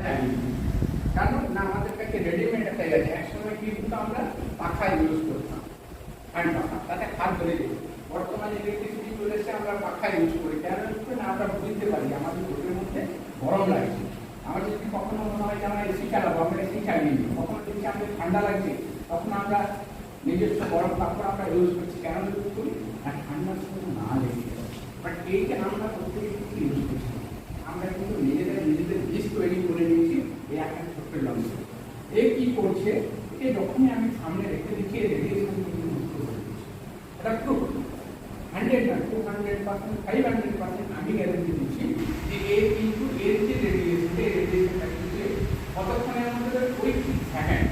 Value. কারণ না আমাদের কাছে রেডিমেড একটা গেছে, একসময় কিন্তু আমরা পাখা ইউজ করতাম, হ্যান্ড পাখা, তাতে হাত ধরে যেত। বর্তমানে ইলেকট্রিসিটি চলে এসে আমরা পাখা ইউজ করি, কেন না আমরা বুঝতে পারি আমাদের ঘরের মধ্যে গরম লাগছে। আমাদের যদি কখনো মনে হয় যে আমরা এসি চালাবো, আমরা এসি চালিয়ে নিই, কখনো যদি আমাদের ঠান্ডা লাগছে তখন আমরা নিজস্ব গরম কাপড় আমরা ইউজ করছি, কেন ইউজ করি না ঠান্ডার সময় না লেগে যায়। বাট এই যে আমরা প্রত্যেকে কিন্তু ইউজ করছি, আমরা কিন্তু নিজেদের লিস্ট তৈরি করে নিয়েছি এই একটা ছোট্ট লঞ্চ। এ কি করছে, এ যখনই আমি সামনে রেখে দিচ্ছি রেডিয়েশন কিন্তু মুক্ত করে দিচ্ছি। এটা প্রুফ 100 না 200%, 500% আমি গ্যারেন্টি দিচ্ছি যে এর কিন্তু এর যে রেডিয়েশনটা কিন্তু কতক্ষণের মধ্যে ওই ঠিক সেকেন্ড